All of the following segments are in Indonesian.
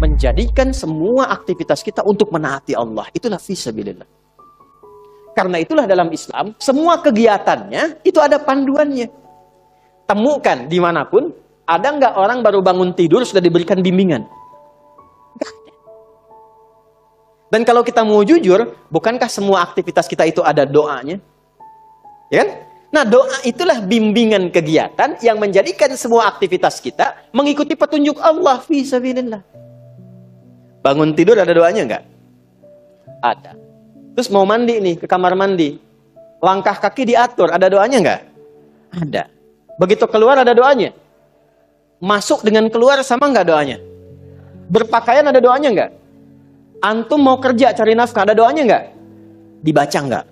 menjadikan semua aktivitas kita untuk menaati Allah. Itulah fisabilillah. Karena itulah dalam Islam, semua kegiatannya itu ada panduannya. Temukan dimanapun, ada nggak orang baru bangun tidur sudah diberikan bimbingan? Nggak ada. Dan kalau kita mau jujur, bukankah semua aktivitas kita itu ada doanya? Ya kan? Nah, doa itulah bimbingan kegiatan yang menjadikan semua aktivitas kita mengikuti petunjuk Allah fisabilillah. Bangun tidur ada doanya nggak? Ada. Terus mau mandi nih, ke kamar mandi. Langkah kaki diatur, ada doanya nggak? Ada. Begitu keluar ada doanya. Masuk dengan keluar sama nggak doanya? Berpakaian ada doanya nggak? Antum mau kerja cari nafkah, ada doanya nggak? Dibaca nggak?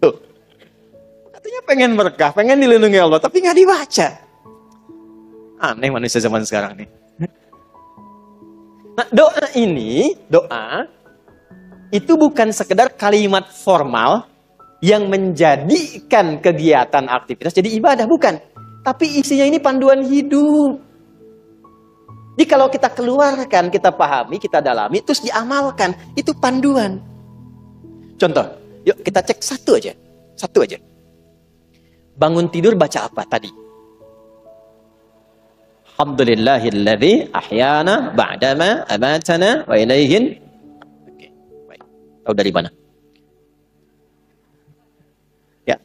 Tuh. Katanya pengen berkah, pengen dilindungi Allah, tapi nggak dibaca. Aneh manusia zaman sekarang nih. Nah, doa ini, doa itu bukan sekedar kalimat formal yang menjadikan kegiatan aktivitas jadi ibadah, bukan. Tapi isinya ini panduan hidup. Jadi kalau kita keluarkan, kita pahami, kita dalami, terus diamalkan, itu panduan. Contoh, yuk kita cek satu aja. Satu aja. Bangun tidur baca apa tadi? Alhamdulillahilladzi ahyana ba'dama amatana wa ilaihin. Oke, baik. Tahu dari mana? Ya.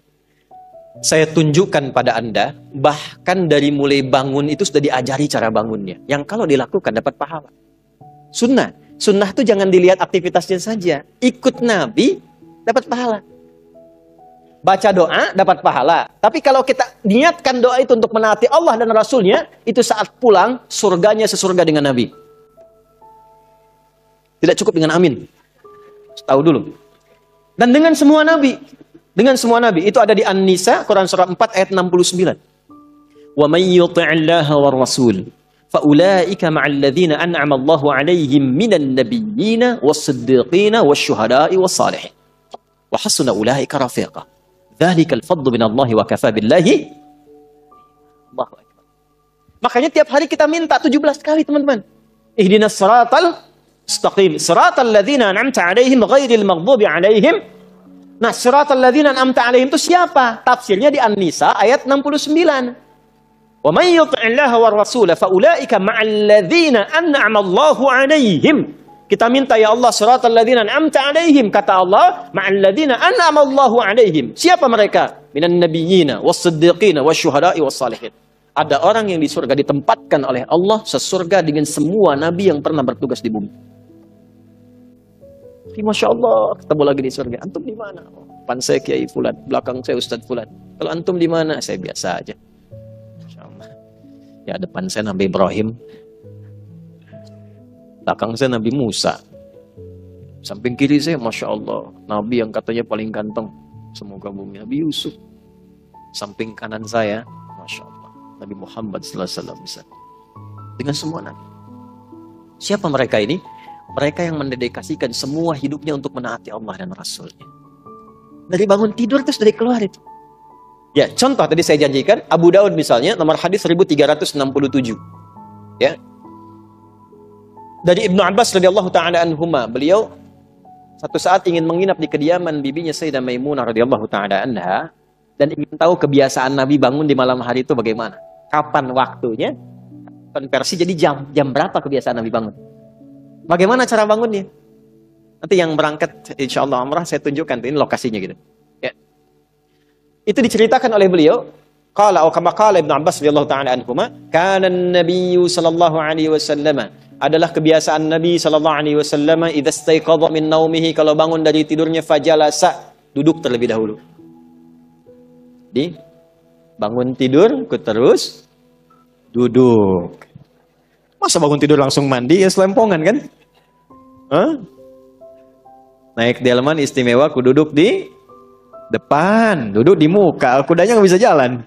Saya tunjukkan pada Anda, bahkan dari mulai bangun itu sudah diajari cara bangunnya. Yang kalau dilakukan dapat pahala. Sunnah. Sunnah itu jangan dilihat aktivitasnya saja. Ikut Nabi, dapat pahala. Baca doa, dapat pahala. Tapi kalau kita niatkan doa itu untuk menaati Allah dan Rasulnya, itu saat pulang, surganya sesurga dengan Nabi. Tidak cukup dengan amin. Tahu dulu. Dan dengan semua Nabi. Dengan semua Nabi. Itu ada di An-Nisa, Quran Surah 4 ayat 69. Wa may yuti'illaha war rasul faulaika ma'al ladzina an'ama Allahu 'alaihim minan nabiyyina was-siddiqina wasyuhada'i was-salihin. Wa hasuna ulaika rafiqa. Dzalikal fadlu minallahi wa kafa billahi. Allahu akbar. Makanya tiap hari kita minta 17 kali, teman-teman. Ihdinas siratal mustaqim, siratal ladzina an'amta 'alaihim ghairil maghdubi 'alaihim. Nah, siratal ladzina an'amta 'alaihim itu siapa? Tafsirnya di An-Nisa ayat 69. Wa may yuti'illaha war rasul fa ulaika ma'al ladzina an'ama Allahu 'alaihim. Kita minta, ya Allah, siratal ladzina an'amta 'alaihim, kata Allah, ma'al ladzina an'ama Allahu 'alaihim. Siapa mereka? Minan nabiyyina was-siddiqina wasyuhada'i was-salihin. Ada orang yang di surga ditempatkan oleh Allah sesurga dengan semua nabi yang pernah bertugas di bumi. Masya Allah, ketemu lagi di surga. Antum di mana? Oh, depan saya Kiai Fulan, belakang saya Ustadz Fulan. Kalau antum di mana? Saya biasa aja. Masya Allah. Ya, depan saya Nabi Ibrahim, belakang saya Nabi Musa. Samping kiri saya, Masya Allah, Nabi yang katanya paling ganteng semoga bumi, Nabi Yusuf. Samping kanan saya, Masya Allah, Nabi Muhammad SAW. Dengan semua Nabi. Siapa mereka ini? Mereka yang mendedikasikan semua hidupnya untuk menaati Allah dan Rasulnya. Dari bangun tidur terus dari keluar itu. Ya, contoh tadi saya janjikan, Abu Daud misalnya, nomor hadis 1367. Ya. Dari Ibnu Abbas radhiyallahu taala anhuma, beliau satu saat ingin menginap di kediaman bibinya Sayyidah Maimunah radhiyallahu taala anha dan ingin tahu kebiasaan Nabi bangun di malam hari itu bagaimana. Kapan waktunya? Konversi jadi jam berapa kebiasaan Nabi bangun? Bagaimana cara bangunnya? Nanti yang berangkat insyaallah umrah saya tunjukkan ini lokasinya gitu. Ya. Itu diceritakan oleh beliau, qala kama qala Ibnu Abbas radhiyallahu taala anhuma, kana an-nabiyyu sallallahu alaihi wasallam, adalah kebiasaan Nabi sallallahu alaihi wasallam, idza istaiqadha min naumihi, kalau bangun dari tidurnya, fajalasa, duduk terlebih dahulu. Bangun tidur, terus duduk. Masa bangun tidur langsung mandi, ya selempongan kan? Hah? Naik delman istimewa, ku duduk di depan, duduk di muka, kudanya nggak bisa jalan.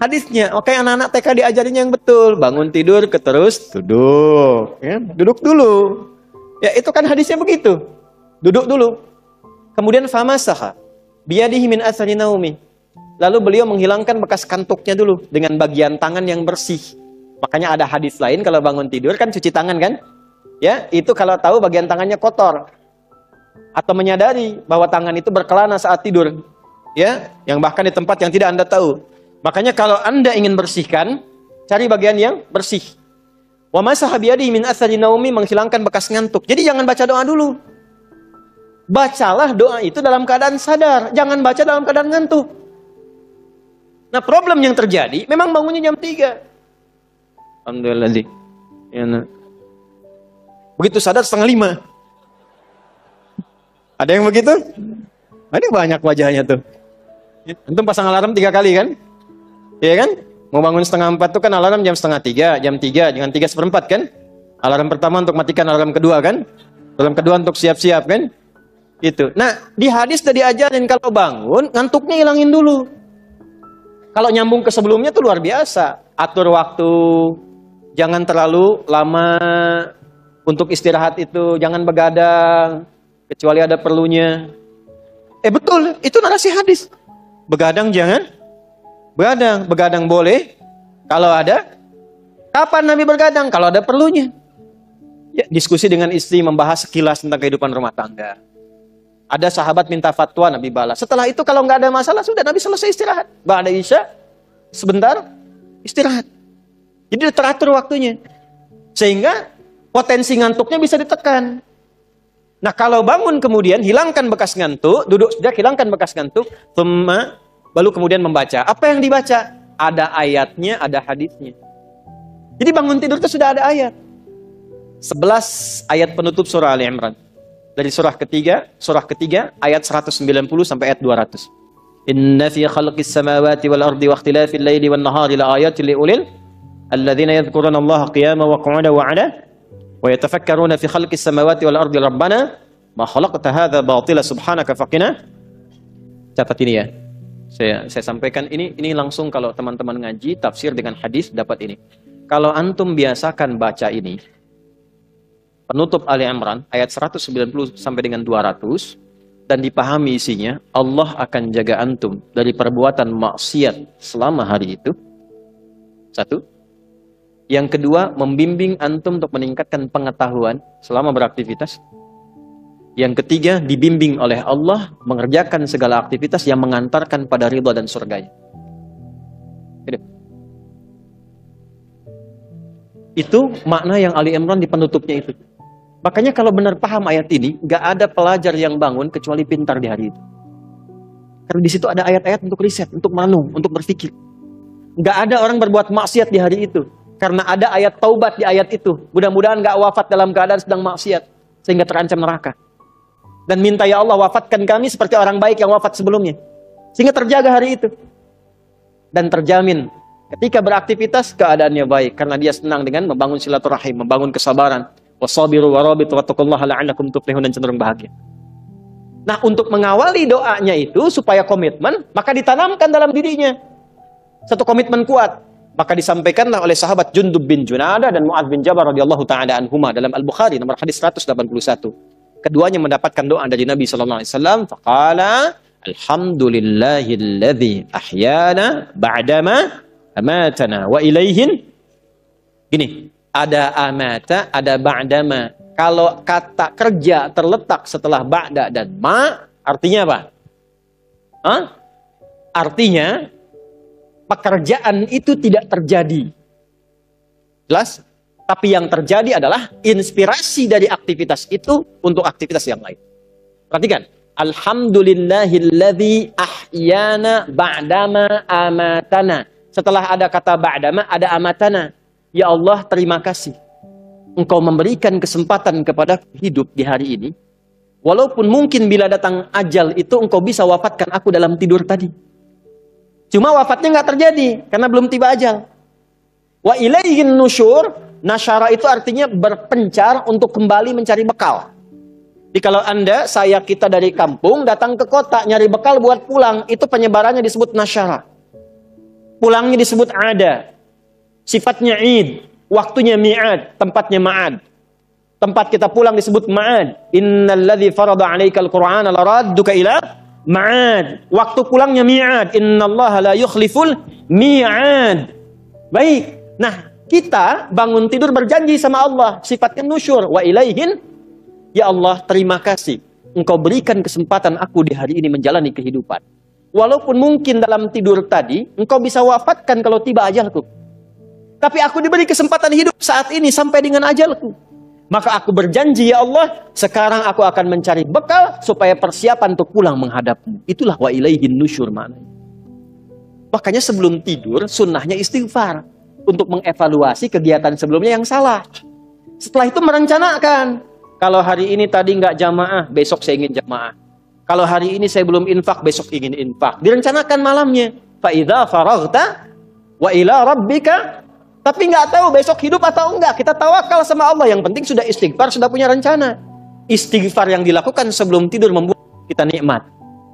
Hadisnya, oke, anak-anak TK diajarinya yang betul. Bangun tidur, terus duduk. Ya, duduk dulu. Ya, itu kan hadisnya begitu. Duduk dulu. Kemudian famasaha biyadihi min athari naumi. Lalu beliau menghilangkan bekas kantuknya dulu dengan bagian tangan yang bersih. Makanya ada hadis lain kalau bangun tidur kan cuci tangan kan? Ya, itu kalau tahu bagian tangannya kotor atau menyadari bahwa tangan itu berkelana saat tidur. Ya, yang bahkan di tempat yang tidak Anda tahu. Makanya kalau Anda ingin bersihkan, cari bagian yang bersih. Wa masaha biyadihi min athari naumi, menghilangkan bekas ngantuk. Jadi jangan baca doa dulu. Bacalah doa itu dalam keadaan sadar, jangan baca dalam keadaan ngantuk. Nah, problem yang terjadi memang bangunnya jam 3. Alhamdulillah. Ya, nah. Begitu sadar 4:30. Ada yang begitu? Ada banyak wajahnya tuh. Antum pasang alarm 3 kali kan? Iya kan? Mau bangun 3:30 tuh kan alarm jam 2:30, jam 3, jangan 3:15 kan? Alarm pertama untuk matikan, alarm kedua kan? Alarm kedua untuk siap-siap kan? Itu. Nah, di hadis sudah diajarin kalau bangun, ngantuknya hilangin dulu. Kalau nyambung ke sebelumnya tuh luar biasa. Atur waktu, jangan terlalu lama untuk istirahat itu, jangan begadang, kecuali ada perlunya. Betul, itu narasi hadis. Begadang jangan. Begadang boleh kalau ada. Kapan Nabi bergadang? Kalau ada perlunya. Ya, diskusi dengan istri, membahas sekilas tentang kehidupan rumah tangga. Ada sahabat minta fatwa, Nabi balas. Setelah itu kalau nggak ada masalah, sudah Nabi selesai istirahat. Ba'da Isya, sebentar istirahat. Jadi teratur waktunya. Sehingga potensi ngantuknya bisa ditekan. Nah, kalau bangun kemudian hilangkan bekas ngantuk, duduk sejak hilangkan bekas ngantuk, baru kemudian membaca. Apa yang dibaca? Ada ayatnya, ada hadisnya. Jadi bangun tidur itu sudah ada ayat. 11 ayat penutup surah Ali Imran. Dari surah ketiga ayat 190 sampai ayat 200. Inna fi khalqis samawati wal ardi wa ikhtilafil laili wan nahari la ayatin li ulil alladzina yadhkuruna Allaha qiyaman wa qu'udan wa 'ala wa yatafakkaruna fi khalqis samawati wal ardi rabbana ma khalaqta hadza batila subhanaka faqina. Catat ini ya. Saya sampaikan ini langsung kalau teman-teman ngaji tafsir dengan hadis dapat ini. Kalau antum biasakan baca ini penutup Ali Imran ayat 190 sampai dengan 200 dan dipahami isinya, Allah akan jaga antum dari perbuatan maksiat selama hari itu. 1. Yang kedua, membimbing antum untuk meningkatkan pengetahuan selama beraktivitas. Yang ketiga, dibimbing oleh Allah mengerjakan segala aktivitas yang mengantarkan pada ridha dan surganya. Itu makna yang Ali Imran di penutupnya itu. Makanya kalau benar paham ayat ini, nggak ada pelajar yang bangun kecuali pintar di hari itu. Karena di situ ada ayat-ayat untuk riset, untuk merenung, untuk berpikir. Nggak ada orang berbuat maksiat di hari itu. Karena ada ayat taubat di ayat itu. Mudah-mudahan nggak wafat dalam keadaan sedang maksiat. Sehingga terancam neraka. Dan minta ya Allah wafatkan kami seperti orang baik yang wafat sebelumnya. Sehingga terjaga hari itu. Dan terjamin ketika beraktivitas keadaannya baik. Karena dia senang dengan membangun silaturahim, membangun kesabaran. Wasabiru warabitu wattaqullaha la'allakum tuflihun, dan cenderung bahagia. Nah, untuk mengawali doanya itu supaya komitmen, maka ditanamkan dalam dirinya satu komitmen kuat. Maka disampaikanlah oleh sahabat Jundub bin Junadah dan Mu'adz bin Jabal radhiyallahu taala anhuma dalam Al-Bukhari nomor hadis 181. Keduanya mendapatkan doa dari Nabi sallallahu alaihi wasallam, faqala alhamdulillahilladzi ahyana ba'dama amatana wa ilaihin. Gini, ada amata, ada ba'dama. Kalau kata kerja terletak setelah ba'da dan ma, artinya apa? Artinya pekerjaan itu tidak terjadi. Jelas? Tapi yang terjadi adalah inspirasi dari aktivitas itu untuk aktivitas yang lain. Perhatikan. Alhamdulillahilladzi ahyana ba'dama amatana. Setelah ada kata ba'dama, ada amatana. Ya Allah, terima kasih. Engkau memberikan kesempatan kepada hidup di hari ini. Walaupun mungkin bila datang ajal itu engkau bisa wafatkan aku dalam tidur tadi. Cuma wafatnya nggak terjadi karena belum tiba ajal. Wa ilaihin nusyur, nasyara itu artinya berpencar untuk kembali mencari bekal. Jadi kalau kita dari kampung datang ke kota nyari bekal buat pulang, itu penyebarannya disebut nasyara. Pulangnya disebut ada. Sifatnya id, waktunya mi'ad, tempatnya ma'ad. Tempat kita pulang disebut ma'ad. Innalladzi farada 'alaikal Qur'ana laradduka ila ma'ad. Waktu pulangnya mi'ad. Innallaha la yukhliful mi'ad. Baik. Nah, kita bangun tidur berjanji sama Allah. Sifatnya nusyur. Wa ilaihin. Ya Allah, terima kasih. Engkau berikan kesempatan aku di hari ini menjalani kehidupan. Walaupun mungkin dalam tidur tadi, engkau bisa wafatkan kalau tiba ajalku. Tapi aku diberi kesempatan hidup saat ini sampai dengan ajalku. Maka aku berjanji, ya Allah, sekarang aku akan mencari bekal supaya persiapan untuk pulang menghadapmu. Itulah wa ilaihin nusyur maknanya. Makanya sebelum tidur, sunnahnya istighfar. Untuk mengevaluasi kegiatan sebelumnya yang salah. Setelah itu merencanakan. Kalau hari ini tadi nggak jamaah, besok saya ingin jamaah. Kalau hari ini saya belum infak, besok ingin infak. Direncanakan malamnya. Fa'idha faraghta wa ila rabbika. Tapi nggak tahu besok hidup atau enggak. Kita tawakal sama Allah. Yang penting sudah istighfar, sudah punya rencana. Istighfar yang dilakukan sebelum tidur membuat kita nikmat.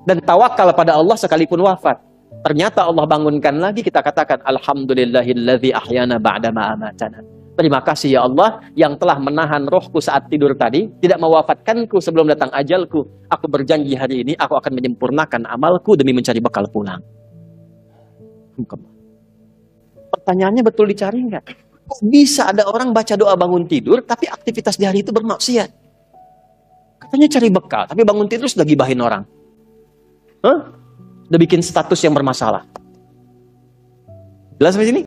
Dan tawakal pada Allah sekalipun wafat. Ternyata Allah bangunkan lagi, kita katakan alhamdulillahilladzi ahyana ba'da ma amatana. Terima kasih ya Allah yang telah menahan rohku saat tidur tadi, tidak mewafatkanku sebelum datang ajalku. Aku berjanji hari ini aku akan menyempurnakan amalku demi mencari bekal pulang. Pertanyaannya betul dicari nggak? Kok bisa ada orang baca doa bangun tidur tapi aktivitas di hari itu bermaksiat? Katanya cari bekal, tapi bangun tidur sudah gibahin orang. Udah bikin status yang bermasalah. Jelas sampai sini?